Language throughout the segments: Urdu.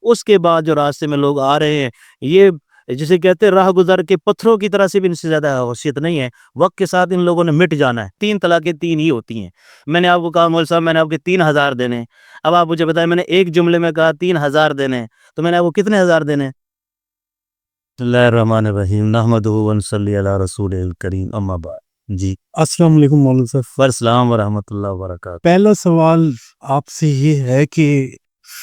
اس کے بعد جو راستے میں لوگ آ رہے ہیں یہ جسے کہتے ہیں راہ گزر کے پتھروں کی طرح سے بھی ان سے زیادہ حیثیت نہیں ہے، وقت کے ساتھ ان لوگوں نے مٹ جانا ہے۔ 3 طلاقیں 3 ہی ہوتی ہیں۔ میں نے آپ کو کہا مول صاحب میں نے آپ کے 3,000 دینے ہیں، اب آپ مجھے بتائیں میں نے ایک جملے میں کہا 3,000 دینے ہیں تو میں نے آپ کو کتنے ہزار دینے ہیں؟ بسم اللہ الرحمن الرحیم نحمدہ ونصلی علی رسول الکریم اما بعد۔ جی السلام علیکم مولانا صاحب۔ السلام ورحمۃ اللہ وبرکاتہ۔ پہلا سوال آپ سے یہ ہے کہ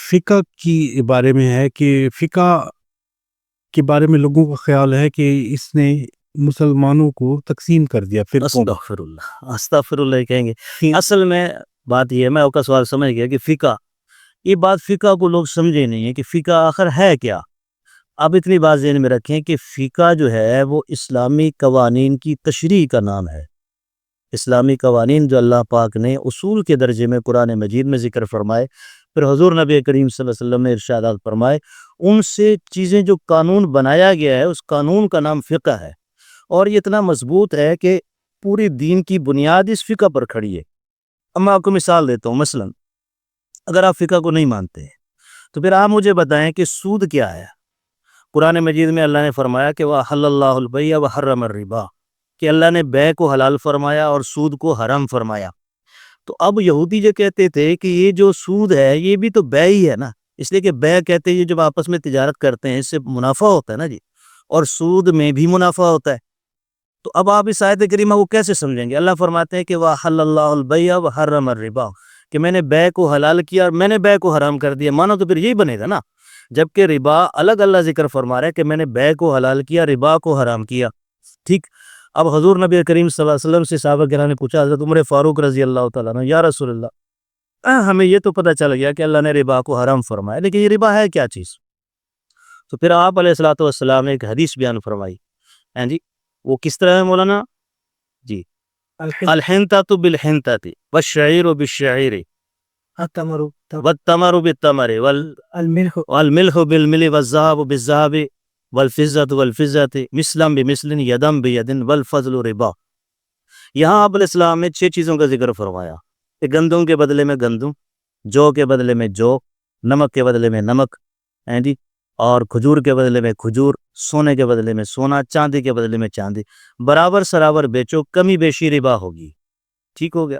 فقہ کی بارے میں ہے کہ فقہ کے بارے میں لوگوں کا خیال ہے کہ اس نے مسلمانوں کو تقسیم کر دیا فرقوں میں۔ استغفر اللہ کہیں گے۔ اصل میں بات یہ ہے، میں آپ کا سوال سمجھ گیا کہ فقہ، یہ بات فقہ کو لوگ سمجھے نہیں ہے کہ فقہ آخر ہے کیا۔ اب اتنی بات ذہن میں رکھیں کہ فقہ جو ہے وہ اسلامی قوانین کی تشریح کا نام ہے۔ اسلامی قوانین جو اللہ پاک نے اصول کے درجے میں قرآن مجید میں ذکر فرمائے، پھر حضور نبی کریم صلی اللہ علیہ وسلم نے ارشادات فرمائے، ان سے چیزیں جو قانون بنایا گیا ہے اس قانون کا نام فقہ ہے، اور یہ اتنا مضبوط ہے کہ پوری دین کی بنیاد اس فقہ پر کھڑی ہے۔ اب میں آپ کو مثال دیتا ہوں، مثلا اگر آپ فقہ کو نہیں مانتے ہیں تو پھر آپ مجھے بتائیں کہ سود کیا ہے۔ قرآن مجید میں اللہ نے فرمایا کہ وَأَحَلَّ اللَّهُ الْبَيْعَ وَحَرَّمَ الرِّبَا، کہ اللہ نے بیع کو حلال فرمایا اور سود کو حرام فرمایا۔ تو اب یہودی جو کہتے تھے کہ یہ جو سود ہے یہ بھی تو بیع ہی ہے نا، اس لیے کہ بیع کہتے ہیں جب آپس میں تجارت کرتے ہیں اس سے منافع ہوتا ہے نا جی، اور سود میں بھی منافع ہوتا ہے۔ تو اب آپ اس آیت کریمہ کو کیسے سمجھیں گے؟ اللہ فرماتے ہیں کہ وَأَحَلَّ اللَّهُ الْبَيْعَ وَحَرَّمَ الرِّبَا، کہ میں نے بیع کو حلال کیا اور میں نے بیع کو حرام کر دیا، مانو تو پھر یہی بنے گا نا، جبکہ ربا الگ اللہ ذکر فرما رہا ہے کہ میں نے بیع کو حلال کیا، ربا کو حرام کیا۔ ٹھیک، اب حضور نبی کریم صلی اللہ علیہ وسلم سے صحابہ کرام نے پوچھا، حضرت عمر فاروق رضی اللہ تعالیٰ عنہ، یا رسول اللہ ہمیں یہ تو پتہ چل گیا کہ اللہ نے ربا کو حرام فرمایا، لیکن یہ ربا ہے کیا چیز؟ تو پھر آپ علیہ الصلوۃ والسلام نے ایک حدیث بیان فرمائی، ہیں جی، وہ کس طرح ہے مولانا جی؟ الحنطۃ بالحنطۃ والشعیر بالشعیر والتمر بالتمر والملح بالملح والذهب بالذهب والفضة والفضة مثلا بمثل یدا بید والفضل ربا۔ یہاں آپ علیہ السلام نے 6 چیزوں کا ذکر فرمایا کہ گندم کے بدلے میں گندم، جو کے بدلے میں جو، نمک کے بدلے میں نمک، ہیں جی، اور کھجور کے بدلے میں کھجور، سونے کے بدلے میں سونا، چاندی کے بدلے میں چاندی، برابر سرابر بیچو، کمی بیشی ربا ہوگی۔ ٹھیک ہو گیا۔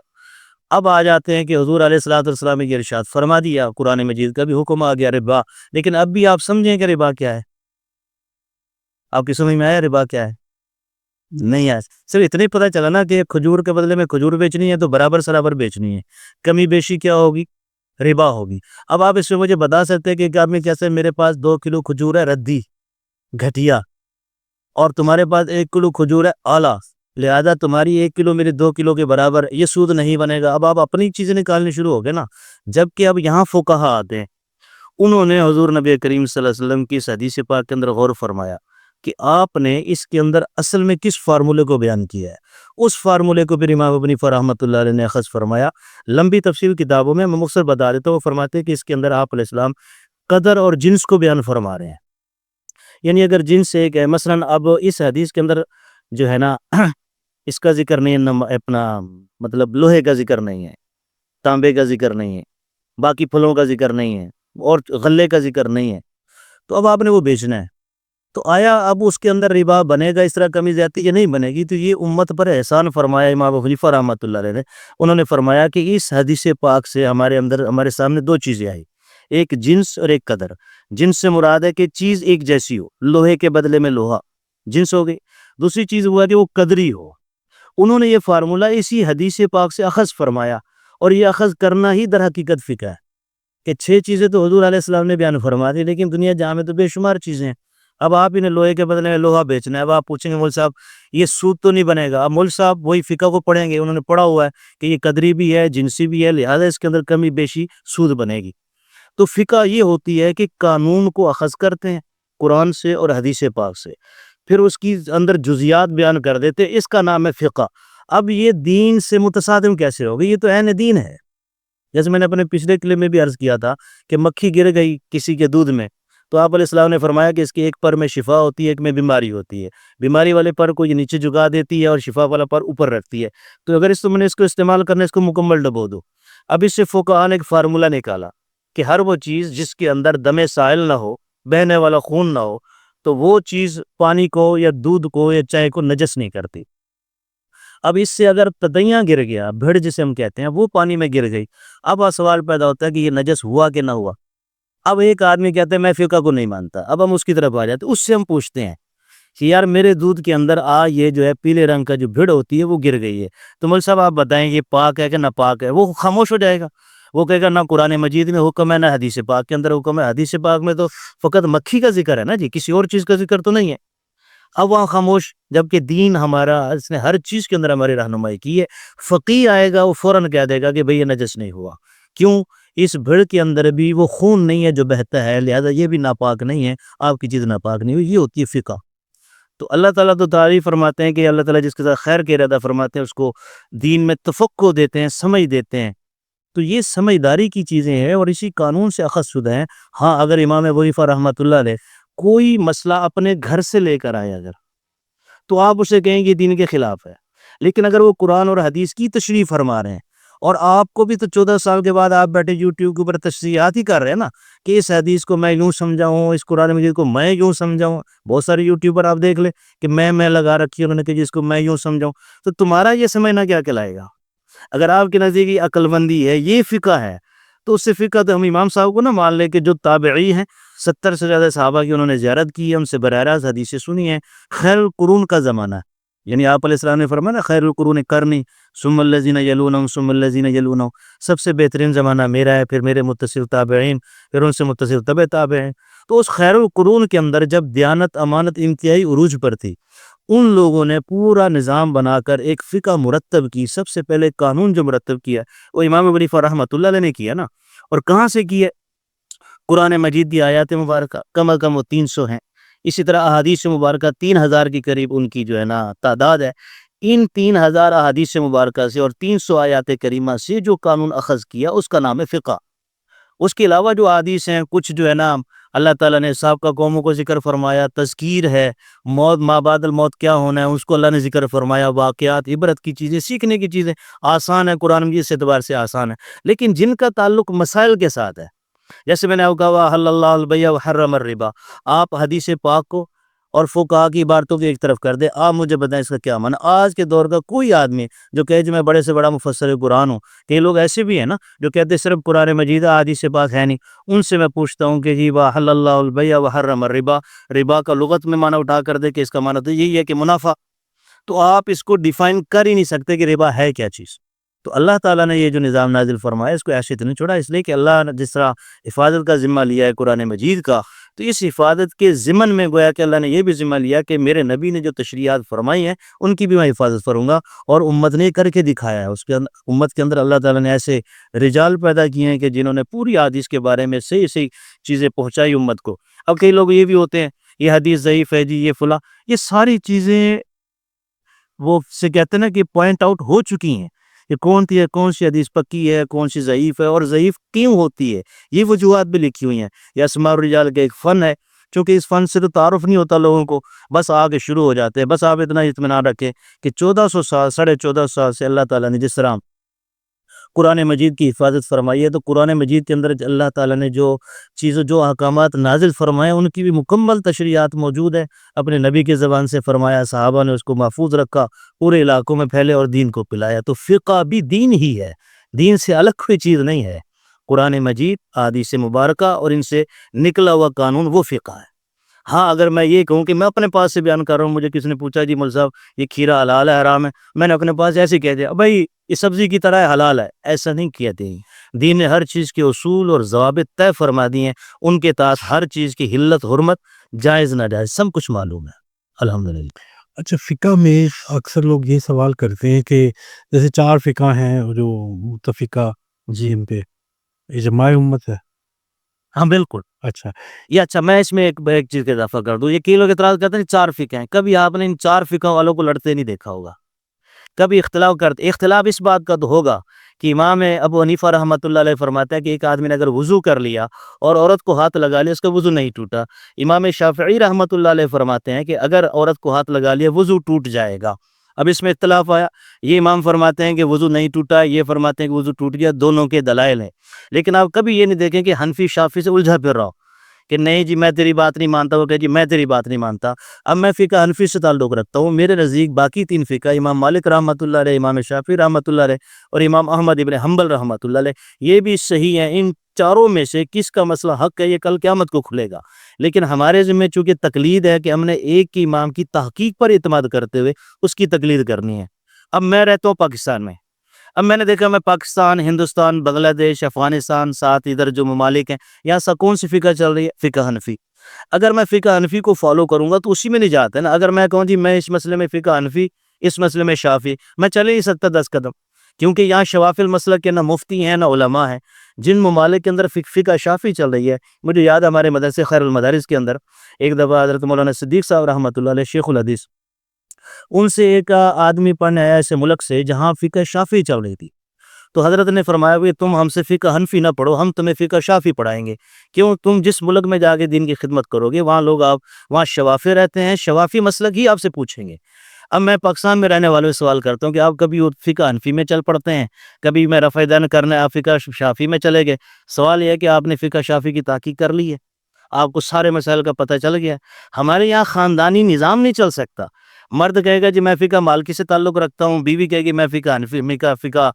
اب آ جاتے ہیں کہ حضور علیہ الصلوۃ والسلام نے یہ ارشاد فرما دیا، قرآن مجید کا بھی حکم آ گیا ربا، لیکن اب بھی آپ سمجھیں کہ ربا کیا ہے؟ آپ کی سمجھ میں آیا ربا کیا ہے؟ نہیں آیا، صرف اتنا ہی پتہ چلا نا کہ کھجور کے بدلے میں کھجور بیچنی ہے تو برابر سرابر بیچنی ہے، کمی بیشی کیا ہوگی؟ ربا ہوگی۔ اب آپ اس میں مجھے بتا سکتے ہیں کہ آپ میں کیسے میرے پاس 2 کلو کھجور ہے ردی گھٹیا، اور تمہارے پاس 1 کلو کھجور ہے اعلیٰ، لہذا تمہاری 1 کلو میری 2 کلو کے برابر، یہ سود نہیں بنے گا۔ اب آپ اپنی چیزیں نکالنے شروع ہو گئے نا، جبکہ اب یہاں فقہا آتے ہیں، انہوں نے حضور نبی کریم صلی اللہ علیہ وسلم کی اس حدیث پاک کے اندر غور فرمایا کہ آپ نے اس کے اندر اصل میں کس فارمولے کو بیان کیا ہے۔ اس فارمولے کو پھر امام ابن حنیفہ رحمۃ اللہ علیہ نے اخذ فرمایا۔ لمبی تفصیل کتابوں میں مختصر بتا دیتا ہوں، وہ فرماتے ہیں کہ اس کے اندر آپ علیہ السلام قدر اور جنس کو بیان فرما رہے ہیں، یعنی اگر جنس ایک ہے، مثلا اب اس حدیث کے اندر جو ہے نا اس کا ذکر نہیں ہے، اپنا مطلب لوہے کا ذکر نہیں ہے، تانبے کا ذکر نہیں ہے، باقی پھلوں کا ذکر نہیں ہے، اور غلے کا ذکر نہیں ہے، تو اب آپ نے وہ بیچنا ہے، تو آیا اب اس کے اندر ربا بنے گا اس طرح کمی زیادتی؟ یہ نہیں بنے گی۔ تو یہ امت پر احسان فرمایا امام ابو حنیفہ رحمۃ اللہ علیہ نے، انہوں نے فرمایا کہ اس حدیث پاک سے ہمارے سامنے 2 چیزیں آئی، ایک جنس اور ایک قدر۔ جنس سے مراد ہے کہ چیز ایک جیسی ہو، لوہے کے بدلے میں لوہا جنس ہو گئی، دوسری چیز ہوا کہ وہ قدری ہو۔ انہوں نے یہ فارمولہ اسی حدیث پاک سے اخذ فرمایا، اور یہ اخذ کرنا ہی در حقیقت فقہ ہے کہ 6 چیزیں تو حضور علیہ السلام نے بیان فرما دی، لیکن دنیا جہاں میں تو بے شمار چیزیں ہیں۔ اب آپ انہیں لوہے کے بدلے میں لوہا بیچنا ہے، اب آپ پوچھیں گے مول صاحب یہ سود تو نہیں بنے گا؟ اب مول صاحب وہی فقہ کو پڑھیں گے، انہوں نے پڑھا ہوا ہے کہ یہ قدری بھی ہے جنسی بھی ہے، لہذا اس کے اندر کمی بیشی سود بنے گی۔ تو فقہ یہ ہوتی ہے کہ قانون کو اخذ کرتے ہیں قرآن سے اور حدیث پاک سے، پھر اس کی اندر جزیات بیان کر دیتے، اس کا نام ہے فقہ۔ اب یہ دین سے متصادم کیسے ہوگی؟ یہ تو عین دین ہے۔ جیسے میں نے اپنے پچھلے کلپ میں بھی عرض کیا تھا کہ مکھی گر گئی کسی کے دودھ میں، تو آپ علیہ السلام نے فرمایا کہ اس کے ایک پر میں شفا ہوتی ہے، ایک میں بیماری ہوتی ہے، بیماری والے پر کو یہ نیچے جھکا دیتی ہے اور شفا والا پر اوپر رکھتی ہے، تو اگر تم نے اس کو استعمال کرنا، اس کو مکمل ڈبو دو۔ اب اس سے فقہاء نے ایک فارمولہ نکالا کہ ہر وہ چیز جس کے اندر دم سائل نہ ہو، بہنے والا خون نہ ہو، تو وہ چیز پانی کو یا دودھ کو یا چائے کو نجس نہیں کرتی۔ اب اس سے اگر تدیاں گر گیا، بھیڑ جسے ہم کہتے ہیں، وہ پانی میں گر گئی، اب سوال پیدا ہوتا ہے کہ یہ نجس ہوا کہ نہ ہوا۔ اب ایک آدمی کہتا ہے میں فقہ کو نہیں مانتا، اب ہم اس کی طرف آ جاتے، اس سے ہم پوچھتے ہیں کہ یار میرے دودھ کے اندر یہ جو ہے پیلے رنگ کا جو بھیڑ ہوتی ہے وہ گر گئی ہے، تو مول صاحب آپ بتائیں یہ پاک ہے کہ نہ پاک ہے؟ وہ خاموش ہو جائے گا، وہ کہے گا نہ قرآن مجید میں حکم ہے نہ حدیث پاک کے اندر حکم ہے، حدیث پاک میں تو فقط مکھی کا ذکر ہے نا جی، کسی اور چیز کا ذکر تو نہیں ہے۔ اب وہاں خاموش، جبکہ دین ہمارا، اس نے ہر چیز کے اندر ہماری رہنمائی کی ہے۔ فقیہ آئے گا وہ فوراً کہہ دے گا کہ بھئی یہ نجس نہیں ہوا، کیوں؟ اس بھیڑ کے اندر بھی وہ خون نہیں ہے جو بہتا ہے، لہذا یہ بھی ناپاک نہیں ہے، آپ کی چیز ناپاک نہیں ہوئی۔ یہ ہوتی ہے فقہ۔ تو اللہ تعالیٰ تو تعریف فرماتے ہیں کہ اللہ تعالیٰ جس کے ساتھ خیر کے ارادہ فرماتے ہیں اس کو دین میں تفقہ دیتے ہیں، سمجھ دیتے ہیں۔ تو یہ سمجھداری کی چیزیں ہیں اور اسی قانون سے اخذ شدہ ہیں۔ ہاں اگر امام ابو حنیفہ رحمۃ اللہ علیہ کوئی مسئلہ اپنے گھر سے لے کر آئے اگر، تو آپ اسے کہیں کہ دین کے خلاف ہے، لیکن اگر وہ قرآن اور حدیث کی تشریح فرما رہے ہیں اور آپ کو بھی تو 14 سال کے بعد آپ بیٹھے یوٹیوب کے اوپر تشریحات ہی کر رہے ہیں نا کہ اس حدیث کو میں یوں سمجھاؤں، اس قرآن مجید کو میں یوں سمجھاؤں، بہت سارے یوٹیوبر آپ دیکھ لیں کہ میں لگا رکھی ہے انہوں نے کہ جس کو میں یوں سمجھاؤں، تو تمہارا یہ سمجھنا کیا کہلائے گا؟ اگر آپ کے نزدیک یہ عقل مندی ہے، یہ فقہ ہے، تو اس سے فقہ تو ہم امام صاحب کو نہ مان لیں کہ جو تابعی ہیں، 70 سے زیادہ صحابہ کی انہوں نے زیارت کی ہے، ان سے براہ راست حدیثیں سنی ہیں۔ خیر القرون کا زمانہ ہے، یعنی آپ علیہ السلام نے فرمایا نا خیر القرون قرنی ثم الذین یلونہم ثم الذین یلونہم، سب سے بہترین زمانہ میرا ہے، پھر میرے متصل تابعین، پھر ان سے متصل تبع تابعین۔ تو اس خیر القرون کے اندر جب دیانت امانت انتہائی عروج پر تھی، ان لوگوں نے پورا نظام بنا کر ایک فقہ مرتب کی۔ سب سے پہلے قانون جو مرتب کیا وہ امام ابو حنیفہ رحمۃ اللہ علیہ نے کیا نا، اور کہاں سے کی ہے؟ قرآن مجید کی آیات مبارکہ کم از کم وہ 300 ہیں، اسی طرح احادیث مبارکہ 3000 کے قریب ان کی جو ہے نا تعداد ہے۔ ان 3000 احادیث مبارکہ سے اور 300 آیات کریمہ سے جو قانون اخذ کیا اس کا نام ہے فقہ۔ اس کے علاوہ جو احادیث ہیں، کچھ جو ہے نا اللہ تعالیٰ نے سابقہ قوموں کو ذکر فرمایا، تذکیر ہے، موت ما بعد الموت کیا ہونا ہے اس کو اللہ نے ذکر فرمایا، واقعات عبرت کی چیزیں، سیکھنے کی چیزیں، آسان ہے قرآن مجید اس اعتبار سے آسان ہے، لیکن جن کا تعلق مسائل کے ساتھ ہے، جیسے میں نے آپ کہا حل اللہ البیع وحرم الربا، آپ حدیث پاک کو اور فقہا کی عبارتوں کو ایک طرف کر دیں، آپ مجھے بتائیں اس کا کیا معنی۔ آج کے دور کا کوئی آدمی جو کہے جو میں بڑے سے بڑا مفسر قرآن ہوں، کئی لوگ ایسے بھی ہیں نا جو کہتے ہیں صرف قرآن مجید حدیث پاک ہے نہیں، ان سے میں پوچھتا ہوں کہ جی وحل اللہ البیع وحرم الربا، ربا کا لغت میں معنی اٹھا کر دے کہ اس کا معنی تو یہی ہے کہ منافع، تو آپ اس کو ڈیفائن کر ہی نہیں سکتے کہ ربا ہے کیا چیز۔ تو اللہ تعالیٰ نے یہ جو نظام نازل فرمایا اس کو ایسے تو نہیں چھوڑا، اس لیے کہ اللہ نے جس طرح حفاظت کا ذمہ لیا ہے قرآن مجید کا، تو اس حفاظت کے ضمن میں گویا کہ اللہ نے یہ بھی ذمہ لیا کہ میرے نبی نے جو تشریحات فرمائی ہیں ان کی بھی میں حفاظت کروں گا، اور امت نے کر کے دکھایا ہے۔ اس کے امت کے اندر اللہ تعالیٰ نے ایسے رجال پیدا کیے ہیں کہ جنہوں نے پوری حدیث کے بارے میں صحیح صحیح چیزیں پہنچائی امت کو۔ اب کئی لوگ یہ بھی ہوتے ہیں یہ حدیث ضعیف ہے جی، یہ فلاں، یہ ساری چیزیں وہ سے کہتے ہیں نا کہ پوائنٹ آؤٹ ہو چکی ہیں کہ کون سی حدیث پکی ہے، کون سی ضعیف ہے، اور ضعیف کیوں ہوتی ہے، یہ وجوہات بھی لکھی ہوئی ہیں۔ یہ اسماء الرجال کا ایک فن ہے، چونکہ اس فن سے تو تعارف نہیں ہوتا لوگوں کو، بس آگے شروع ہو جاتے ہیں۔ بس آپ اتنا اطمینان رکھیں کہ 1400 سال 14.5 سال سے اللہ تعالیٰ نے جس طرح قرآن مجید کی حفاظت فرمائی ہے، تو قرآن مجید کے اندر اللہ تعالیٰ نے جو چیزیں جو احکامات نازل فرمائے ان کی بھی مکمل تشریحات موجود ہے، اپنے نبی کے زبان سے فرمایا، صحابہ نے اس کو محفوظ رکھا، پورے علاقوں میں پھیلے اور دین کو پلایا۔ تو فقہ بھی دین ہی ہے، دین سے الگ کوئی چیز نہیں ہے۔ قرآن مجید، احادیث مبارکہ اور ان سے نکلا ہوا قانون وہ فقہ ہے۔ ہاں اگر میں یہ کہوں کہ میں اپنے پاس سے بیان کر رہا ہوں، مجھے کسی نے پوچھا جی مول صاحب یہ کھیرا حلال ہے حرام ہے، میں نے اپنے پاس ایسے کہہ دیا بھائی یہ سبزی کی طرح حلال ہے، ایسا نہیں کہتے ہیں۔ دین نے ہر چیز کے اصول اور ضوابط طے فرما دیے ہیں، ان کے تحت ہر چیز کی حلت حرمت، جائز ناجائز سب کچھ معلوم ہے الحمدللہ۔ اچھا، فقہ میں اکثر لوگ یہ سوال کرتے ہیں کہ جیسے 4 فقہ ہیں جو متفقہ جی جن پہ اجماع امت ہے۔ ہاں بالکل۔ اچھا، یہ اچھا میں اس میں ایک چیز کا اضافہ کر دوں، یہ کئی لوگ اعتراض کرتے ہیں 4 فقہ ہیں، کبھی آپ نے ان 4 فقہ والوں کو لڑتے نہیں دیکھا ہوگا، کبھی اختلاف کرتے۔ اختلاف اس بات کا تو ہوگا کہ امام ابو حنیفہ رحمۃ اللہ علیہ فرماتا ہے کہ ایک آدمی نے اگر وضو کر لیا اور عورت کو ہاتھ لگا لیا اس کا وضو نہیں ٹوٹا۔ امام شافعی رحمۃ اللہ علیہ فرماتے ہیں کہ اگر عورت کو ہاتھ لگا لیا وضو ٹوٹ جائے گا۔ اب اس میں اختلاف آیا، یہ امام فرماتے ہیں کہ وضو نہیں ٹوٹا، یہ فرماتے ہیں کہ وضو ٹوٹ گیا، دونوں کے دلائل ہیں۔ لیکن آپ کبھی یہ نہیں دیکھیں کہ حنفی شافعی سے الجھا پھر رہا ہو کہ نہیں جی میں تیری بات نہیں مانتا، وہ کہ جی میں تیری بات نہیں مانتا۔ اب میں فقہ حنفی سے تعلق رکھتا ہوں، میرے نزدیک باقی 3 فقہ امام مالک رحمۃ اللہ علیہ، امام شافعی رحمۃ اللہ علیہ اور امام احمد ابن حنبل رحمۃ اللہ علیہ، یہ بھی صحیح ہیں۔ ان چاروں میں سے کس کا مسئلہ حق ہے یہ کل قیامت کو کھلے گا، لیکن ہمارے ذمہ چونکہ تقلید ہے کہ ہم نے ایک کی امام کی تحقیق پر اعتماد کرتے ہوئے اس کی تقلید کرنی ہے۔ اب میں رہتا ہوں پاکستان میں، اب میں نے دیکھا میں پاکستان، ہندوستان، بنگلہ دیش، افغانستان، ساتھ ادھر جو ممالک ہیں یہاں سا کون سی فقہ چل رہی ہے؟ فقہ حنفی۔ اگر میں فقہ حنفی کو فالو کروں گا تو اسی میں نجات ہے نا۔ اگر میں کہوں جی میں اس مسئلے میں فقہ حنفی، اس مسئلے میں شافعی، میں چل ہی نہیں سکتا 10 قدم، کیونکہ یہاں شوافی المسلک کے نہ مفتی ہیں نہ علماء ہیں۔ جن ممالک کے اندر فقہ شافعی چل رہی ہے، مجھے یاد ہے ہمارے مدرسے خیر المدارس کے اندر ایک دفعہ حضرت مولانا صدیق صاحب رحمۃ اللہ علیہ شیخ الحدیث، ان سے ایک آدمی پڑھنے آیا ایسے ملک سے جہاں فقہ شافعی چل رہی تھی، تو حضرت نے فرمایا کہ تم ہم سے فقہ حنفی نہ پڑھو، ہم تمہیں فقہ شافعی پڑھائیں گے۔ کیوں؟ تم جس ملک میں جا کے دین کی خدمت کرو گے وہاں لوگ وہاں شوافی رہتے ہیں، شوافی مسلک ہی آپ سے پوچھیں گے۔ اب میں پاکستان میں رہنے والوں سے سوال کرتا ہوں کہ آپ کبھی فقہ حنفی میں چل پڑتے ہیں، کبھی میں رفع دین کرنے آپ فقہ شافعی میں چلے گئے۔ سوال یہ ہے کہ آپ نے فقہ شافعی کی تحقیق کر لی ہے، آپ کو سارے مسائل کا پتہ چل گیا۔ ہمارے یہاں خاندانی نظام نہیں چل سکتا۔ مرد کہے گا جی میں فقہ مالکی سے تعلق رکھتا ہوں، بیوی کہے گی میں فقہ حنفی فقہ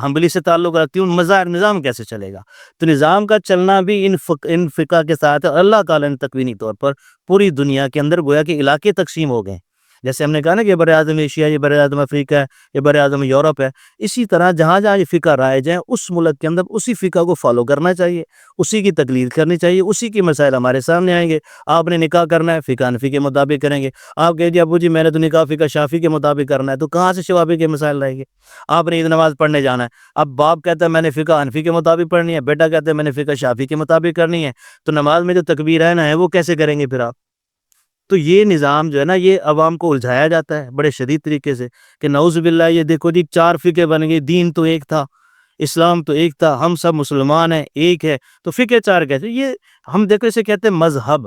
حنبلی سے تعلق رکھتی ہوں، مظاہر نظام کیسے چلے گا؟ تو نظام کا چلنا بھی ان فقہ کے ساتھ ہے۔ اللہ تعالیٰ نے تکوینی طور پر پوری دنیا کے اندر گویا کہ علاقے تقسیم ہو گئے، جیسے ہم نے کہا نا کہ بر اعظم ایشیا، یہ بر اعظم افریقہ ہے، یہ بر اعظم یورپ ہے، اسی طرح جہاں جہاں یہ فقہ رائج ہیں اس ملک کے اندر اسی فقہ کو فالو کرنا چاہیے، اسی کی تقلید کرنی چاہیے، اسی کی مسائل ہمارے سامنے آئیں گے۔ آپ نے نکاح کرنا ہے فقہ حنفی کے مطابق کریں گے، آپ کہے جی ابو جی میں نے تو نکاح فقہ شافعی کے مطابق کرنا ہے، تو کہاں سے شوافی کے مسائل رہیں گے؟ آپ نے عید نماز پڑھنے جانا ہے، اب باپ کہتا ہے میں نے فقہ حنفی کے مطابق پڑھنی ہے، بیٹا کہتا ہے میں نے فقہ شافعی کے مطابق کرنی ہے، تو نماز میں جو تکبیرین ہے وہ کیسے کریں گے پھر آپ؟ تو یہ نظام جو ہے نا یہ عوام کو الجھایا جاتا ہے بڑے شدید طریقے سے کہ نعوذ باللہ یہ دیکھو جی 4 فقہ بن گئے، دین تو ایک تھا، اسلام تو ایک تھا، ہم سب مسلمان ہیں، ایک ہے، تو فقہ 4 کیسے؟ یہ ہم دیکھو اسے کہتے ہیں مذہب،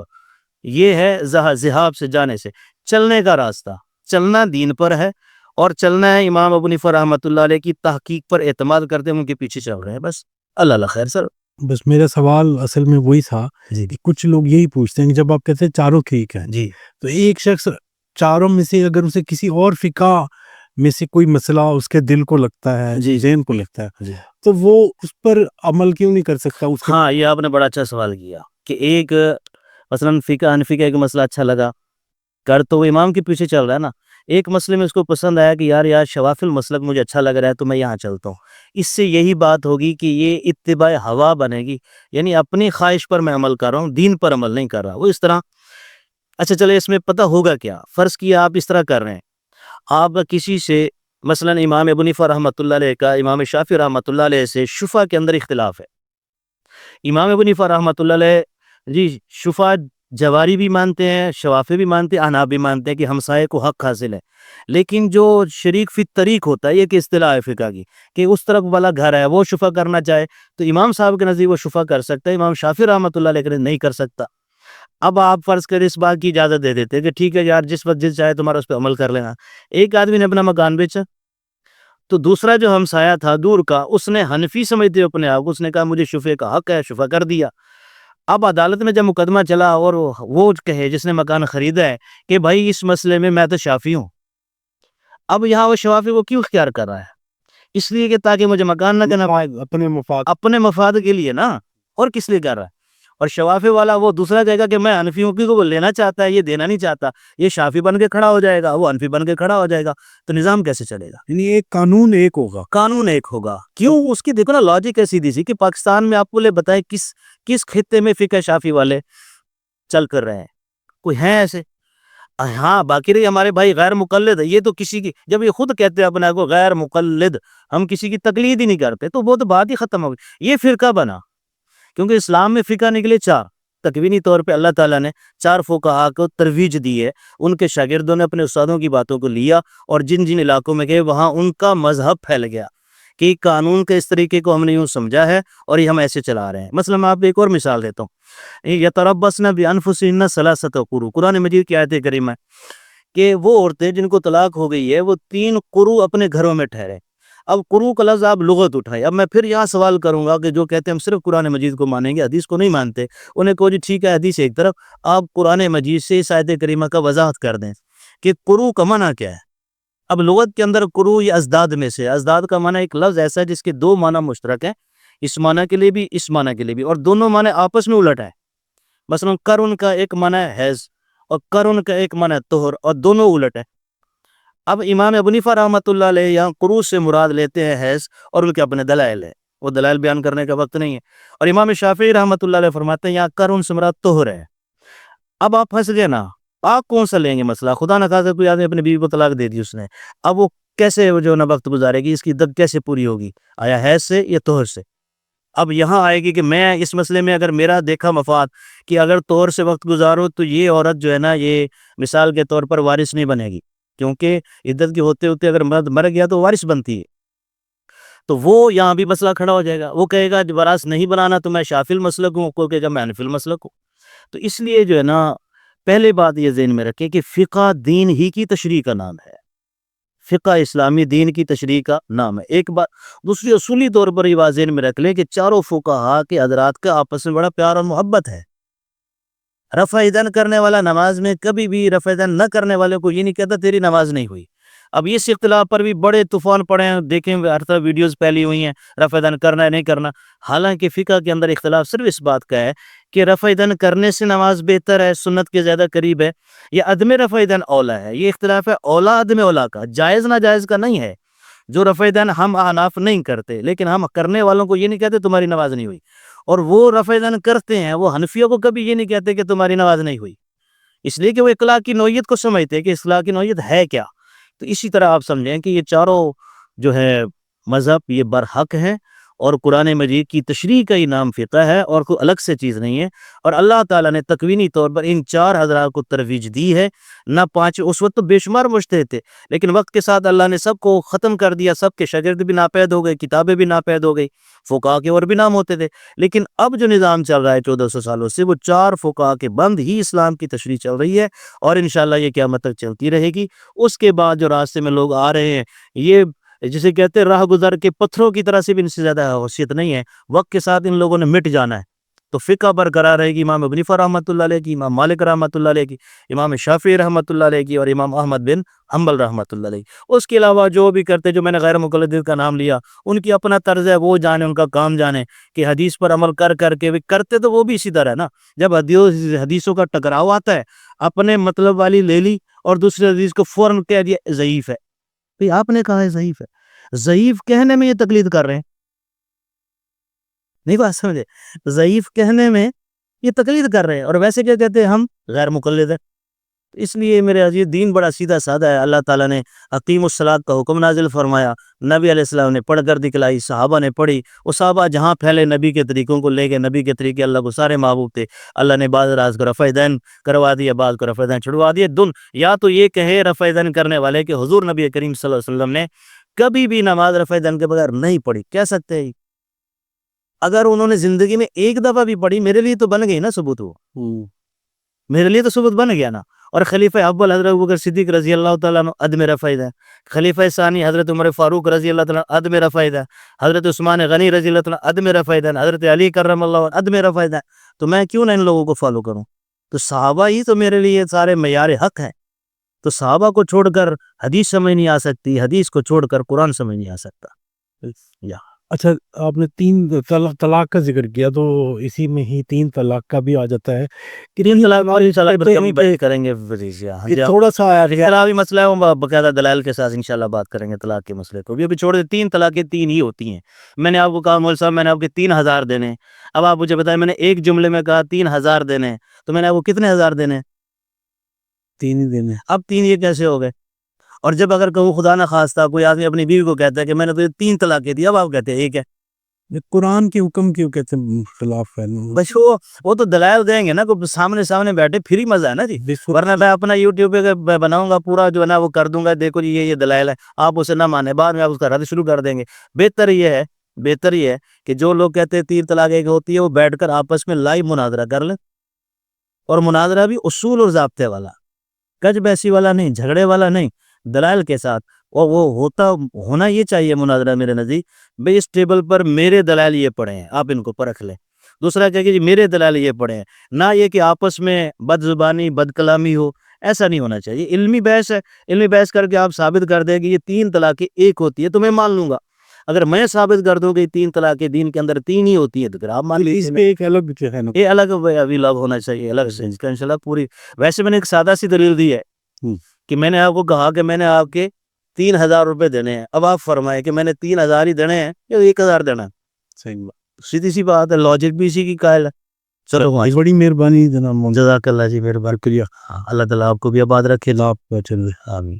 یہ ہے ذہاب سے جانے سے چلنے کا راستہ، چلنا دین پر ہے اور چلنا ہے امام ابو حنیفہ رحمۃ اللہ علیہ کی تحقیق پر اعتماد کرتے ہیں، ان کے پیچھے چل رہے ہیں بس۔ اللہ اللہ خیر سر۔ بس میرا سوال اصل میں وہی تھا جی کہ کچھ لوگ یہی پوچھتے ہیں کہ جب آپ کہتے ہیں چاروں ٹھیک ہیں جی تو ایک شخص چاروں میں سے اگر اسے کسی اور فقہ میں سے کوئی مسئلہ اس کے دل کو لگتا ہے، جی ذہن کو لگتا ہے، جی تو وہ اس پر عمل کیوں نہیں کر سکتا؟ اس کے ہاں، یہ آپ نے بڑا اچھا سوال کیا کہ ایک مثلا فقہ حنفی کا ایک مسئلہ اچھا لگا کر تو وہ امام کے پیچھے چل رہا ہے نا، ایک مسئلے میں اس کو پسند آیا کہ یار شوافی المسلک مجھے اچھا لگ رہا ہے تو میں یہاں چلتا ہوں، اس سے یہی بات ہوگی کہ یہ اتباع ہوا بنے گی، یعنی اپنی خواہش پر میں عمل کر رہا ہوں، دین پر عمل نہیں کر رہا وہ اس طرح۔ اچھا چلے اس میں پتہ ہوگا کیا؟ فرض کیا آپ اس طرح کر رہے ہیں، آپ کسی سے مثلا امام ابو حنیفہ رحمۃ اللہ علیہ کا امام شافعی رحمۃ اللہ علیہ سے شفع کے اندر اختلاف ہے۔ امام ابو حنیفہ رحمۃ اللہ علیہ جی شفع جواری بھی مانتے ہیں، شوافی بھی مانتے ہیں، احناف بھی مانتے ہیں کہ ہمسائے کو حق حاصل ہے، لیکن جو شریک فی الطریق ہوتا ہے یہ کہ اصطلاح ہے فقہ کی کہ اس طرف والا گھر ہے وہ شفع کرنا چاہے تو امام صاحب کے نزدیک وہ شفع کر سکتا ہے، امام شافعی رحمۃ اللہ علیہ کے نزدیک نہیں کر سکتا۔ اب آپ فرض کریں اس بات کی اجازت دے دیتے کہ ٹھیک ہے یار جس وقت جس چاہے تمہارا اس پہ عمل کر لینا۔ ایک آدمی نے اپنا مکان بیچا تو دوسرا جو ہمسایہ تھا دور کا اس نے حنفی سمجھتے اپنے آپ کو، اس نے کہا مجھے شفع کا حق ہے، شفع کر دیا۔ اب عدالت میں جب مقدمہ چلا اور وہ کہے جس نے مکان خریدا ہے کہ بھائی اس مسئلے میں تو شافعی ہوں، اب یہاں وہ شوافی کو کیوں اختیار کر رہا ہے؟ اس لیے کہ تاکہ مجھے مکان نہ دینا پائے، اپنے مفاد کے لیے نا، اور کس لیے کر رہا ہے؟ اور شوافی والا وہ دوسرا کہے گا کہ میں حنفی ہوں کیونکہ وہ لینا چاہتا ہے، یہ دینا نہیں چاہتا، یہ شافعی بن کے کھڑا ہو جائے گا، وہ حنفی بن کے کھڑا ہو جائے گا، تو نظام کیسے چلے گا؟ یعنی ایک قانون ایک ہوگا، قانون ایک ہوگا۔ کیوں؟ اس کی دیکھو نا لاجک ہے سیدھی سی کہ پاکستان میں آپ کو لے بتائیں کس خطے میں فقہ شافعی والے چل کر رہے ہیں؟ کوئی ہیں ایسے؟ ہاں باقی رہی ہمارے بھائی غیر مقلد، یہ تو کسی کی جب یہ خود کہتے ہیں اپنے کو غیر مقلد، ہم کسی کی تقلید ہی نہیں کرتے تو وہ تو بات ہی ختم ہو گئی۔ یہ فرقہ بنا کیونکہ اسلام میں فقہ نکلے 4، تکوینی طور پہ اللہ تعالیٰ نے 4 فقہا کو ترویج دی ہے، ان کے شاگردوں نے اپنے استادوں کی باتوں کو لیا اور جن جن علاقوں میں گئے وہاں ان کا مذہب پھیل گیا کہ قانون کے اس طریقے کو ہم نے یوں سمجھا ہے اور یہ ہم ایسے چلا رہے ہیں۔ مثلا میں آپ کو ایک اور مثال دیتا ہوں، یتربصن بانفسہن ثلاثۃ قروء، قرآن مجید کی آیت کریمہ ہے کہ وہ عورتیں جن کو طلاق ہو گئی ہے وہ 3 قروء اپنے گھروں میں ٹھہرے. اب قروء کا لفظ آپ لغت اٹھائیں. اب میں پھر یہاں سوال کروں گا کہ جو کہتے ہیں ہم صرف قرآن مجید کو مانیں گے حدیث کو نہیں مانتے, انہیں کہو جی ٹھیک ہے حدیث ایک طرف, آپ قرآن مجید سے اس آیت کریمہ کا وضاحت کر دیں کہ قروء کا معنی کیا ہے. اب لغت کے اندر قروء یہ ازداد میں سے, ازداد کا معنی ایک لفظ ایسا ہے جس کے 2 معنی مشترک ہیں, اس معنی کے لیے بھی اس معنی کے لیے بھی, اور دونوں معنی آپس میں الٹ ہے. مثلا قرن کا ایک معنی ہے حیض اور قرن کا ایک معنی ہے طہر, اور دونوں الٹ ہے. اب امام ابو حنیفہ رحمۃ اللہ علیہ یہاں قروء سے مراد لیتے ہیں حیض, اور ان کے اپنے دلائل ہیں, وہ دلائل بیان کرنے کا وقت نہیں ہے. اور امام شافعی رحمۃ اللہ علیہ فرماتے ہیں یہاں قرن سے مراد طہر ہے. اب آپ پھنس گئے نا, آپ کون سا لیں گے مسئلہ؟ خدا نہ خاصا کوئی آدمی اپنی بیوی کو طلاق دے دی اس نے, اب وہ کیسے وہ جو نا وقت گزارے گی, اس کی دگ کیسے پوری ہوگی, آیا حیض سے یا طہر سے؟ اب یہاں آئے گی کہ میں اس مسئلے میں اگر میرا دیکھا مفاد کہ اگر طہر سے وقت گزارو تو یہ عورت جو ہے نا یہ مثال کے طور پر وارث نہیں بنے گی, کیونکہ عدت کے ہوتے ہوتے اگر مرد مر گیا تو وارث بنتی ہے. تو وہ یہاں بھی مسئلہ کھڑا ہو جائے گا, وہ کہے گا وراثت نہیں بنانا تو میں شافعی المسلک ہوں, کوئی کہے گا میں حنفی المسلک ہوں. تو اس لیے جو ہے نا پہلے بات یہ ذہن میں رکھیں کہ فقہ دین ہی کی تشریح کا نام ہے, فقہ اسلامی دین کی تشریح کا نام ہے. ایک بات دوسری اصولی طور پر یہ بات ذہن میں رکھ لیں کہ چاروں فقہا کے حضرات کا آپس میں بڑا پیار اور محبت ہے. رفع یدین کرنے والا نماز میں کبھی بھی رفع یدین نہ کرنے والے کو یہ نہیں کہتا تیری نماز نہیں ہوئی. اب اس اختلاف پر بھی بڑے طوفان پڑے ہیں, دیکھیں ہر طرف ویڈیوز پھیلی ہوئی ہیں رفع یدین کرنا ہے نہیں کرنا. حالانکہ فقہ کے اندر اختلاف صرف اس بات کا ہے کہ رفع یدین کرنے سے نماز بہتر ہے, سنت کے زیادہ قریب ہے, یا عدم رفع یدین اولا ہے. یہ اختلاف ہے اولا عدم اولا کا, جائز ناجائز کا نہیں ہے. جو رفع یدین ہم احناف نہیں کرتے, لیکن ہم کرنے والوں کو یہ نہیں کہتے تمہاری نماز نہیں ہوئی, اور وہ رفع یدین کرتے ہیں وہ حنفیوں کو کبھی یہ نہیں کہتے کہ تمہاری نماز نہیں ہوئی, اس لیے کہ وہ اخلاق کی نوعیت کو سمجھتے ہیں کہ اخلاق کی نوعیت ہے کیا. تو اسی طرح آپ سمجھیں کہ یہ چاروں جو ہے مذہب یہ برحق ہیں, اور قرآن مجید کی تشریح کا ہی نام فقہ ہے اور کوئی الگ سے چیز نہیں ہے. اور اللہ تعالیٰ نے تکوینی طور پر ان 4 حضرات کو ترویج دی ہے, نہ 5. اس وقت تو بے شمار مجتہد تھے, لیکن وقت کے ساتھ اللہ نے سب کو ختم کر دیا, سب کے شاگرد بھی ناپید ہو گئے, کتابیں بھی ناپید ہو گئی, فقہا کے اور بھی نام ہوتے تھے. لیکن اب جو نظام چل رہا ہے 1400 سالوں سے, وہ 4 فقہا کے بند ہی اسلام کی تشریح چل رہی ہے, اور انشاءاللہ یہ قیامت تک چلتی رہے گی. اس کے بعد جو راستے میں لوگ آ رہے ہیں یہ جسے کہتے ہیں راہ گزر کے پتھروں کی طرح سے بھی ان سے زیادہ حیثیت نہیں ہے, وقت کے ساتھ ان لوگوں نے مٹ جانا ہے. تو فقہ برقرار رہے گی امام ابو حنیفہ رحمۃ اللہ علیہ کی, امام مالک رحمۃ اللہ علیہ کی, امام شافعی رحمۃ اللہ علیہ کی, اور امام احمد بن حنبل رحمۃ اللہ علیہ. اس کے علاوہ جو بھی کرتے, جو میں نے غیر مقلدین کا نام لیا, ان کی اپنا طرز ہے, وہ جانے, ان کا کام جانے کہ حدیث پر عمل کر کر کے بھی کرتے تو وہ بھی اسی طرح ہے نا. جب حدیثوں کا ٹکراؤ آتا ہے, اپنے مطلب والی لے لی اور دوسرے حدیث کو فوراً کہہ دیا ضعیف ہے. بھئی آپ نے کہا ہے ضعیف ہے, ضعیف کہنے میں یہ تقلید کر رہے ہیں, نہیں بات سمجھے, ضعیف کہنے میں یہ تقلید کر رہے ہیں, اور ویسے کیا کہتے ہیں ہم غیر مقلد ہیں. اس لیے میرے عزیز دین بڑا سیدھا سادہ ہے. اللہ تعالیٰ نے اقیم الصلاۃ کا حکم نازل فرمایا, نبی علیہ السلام نے پڑھ کر دکھلائی, صحابہ نے پڑھی, وہ صحابہ جہاں پھیلے نبی کے طریقوں کو لے گئے, نبی کے طریقے اللہ کو سارے محبوب تھے. اللہ نے بعض راز کو رفع یدین کروا دیا, بعض کو رفع یدین چھڑوا دیا. یا تو یہ کہے رفع یدین کرنے والے کہ حضور نبی کریم صلی اللہ علیہ وسلم نے کبھی بھی نماز رفع یدین کے بغیر نہیں پڑھی, کہہ سکتے ہیں. اگر انہوں نے زندگی میں ایک دفعہ بھی پڑھی, میرے لیے تو بن گئی نا ثبوت, وہ میرے لیے تو ثبوت بن گیا نا. اور خلیفہ اول حضرت ابوبکر صدیق رضی اللہ تعالیٰ عنہ عدم رفع یدین, خلیفہ ثانی حضرت عمر فاروق رضی اللہ تعالیٰ عنہ عدم رفع یدین, حضرت عثمان غنی رضی اللہ تعالیٰ عنہ عدم رفع یدین, حضرت علی کرم اللہ وجہہ عدم رفع یدین. تو میں کیوں نہ ان لوگوں کو فالو کروں؟ تو صحابہ ہی تو میرے لیے سارے معیار حق ہیں. تو صحابہ کو چھوڑ کر حدیث سمجھ نہیں آ سکتی, حدیث کو چھوڑ کر قرآن سمجھ نہیں آ سکتا. اچھا, آپ نے 3 طلاق کا ذکر کیا, تو اسی میں ہی 3 طلاق کا بھی آ جاتا ہے. کریں گے تھوڑا سا خلافی مسئلہ ہے, وہ باقاعدہ دلائل کے ساتھ انشاءاللہ بات کریں گے طلاق کے مسئلے کو بھی. ابھی چھوڑ دیں, 3 طلاقیں 3 ہی ہوتی ہیں. میں نے آپ کو کہا مول صاحب میں نے آپ کے 3000 دینے, اب آپ مجھے بتائیں, میں نے ایک جملے میں کہا 3000 دینے, تو میں نے آپ کو کتنے ہزار دینے؟ 3 ہی دینے. اب 3 یہ کیسے ہو گئے؟ اور جب اگر کہوں خدا نہ خواستہ کوئی آدمی اپنی بیوی کو کہتا ہے کہ میں نے تجھے 3 طلاقیں دی, اب آپ کہتے ہیں ایک ہے. قرآن کے حکم کیوں کہتے ہیں خلاف ہے؟ بس وہ تو دلائل دیں گے نا, کو سامنے بیٹھے پھر ہی مزہ ہے نا جی. ورنہ میں اپنا یوٹیوب پہ بناؤں گا پورا جو ہے نا وہ کر دوں گا, دیکھو جی یہ دلائل ہے, آپ اسے نہ مانے, بعد میں آپ اس کا رد شروع کر دیں گے. بہتر یہ ہے کہ جو لوگ کہتے ہیں 3 طلاق ایک ہوتی ہے, وہ بیٹھ کر آپس میں لائیو مناظرہ کر لیں, اور مناظرہ بھی اصول اور ضابطے والا. کج بیسی والا نہیں، جھگڑے والا نہیں، دلائل کے ساتھ. اور وہ ہونا یہ چاہیے مناظرہ میرے نزدیک، بھئی اس ٹیبل پر میرے دلائل یہ پڑے ہیں، آپ ان کو پرکھ لیں. دوسرا کہے کہ جی میرے دلائل یہ پڑے ہیں، نہ یہ کہ آپس میں بد زبانی بد کلامی ہو. ایسا نہیں ہونا چاہیے. علمی بحث ہے، علمی بحث کر کے آپ ثابت کر دیں کہ یہ 3 طلاقیں ایک ہوتی ہے تو میں مان لوں گا. اگر میں ثابت کر دوں کہ 3 طلاقیں دین کے اندر 3 ہی ہوتی ہیں تو پھر آپ مان اس لیجیے. پہ ایک الگ جو ہے نا یہ الگ ابھی الگ ہونا چاہیے، الگ سے اس کا انشاءاللہ پوری. ویسے میں نے ایک سادہ سی دلیل دی ہے کہ میں نے آپ کو کہا کہ میں نے آپ کے 3,000 روپے دینے ہیں. اب آپ فرمائیں کہ میں نے 3,000 ہی دینے ہیں یا 1,000 دینا ہے. صحیح بات. سیدھی سی بات ہے، لاجک بھی اسی کی قائل ہے. چلو بڑی مہربانی جناب. جزاک اللہ جی، مہربانی. شکریہ. اللہ تعالیٰ آپ کو بھی آباد رکھے. آپ چل آمین.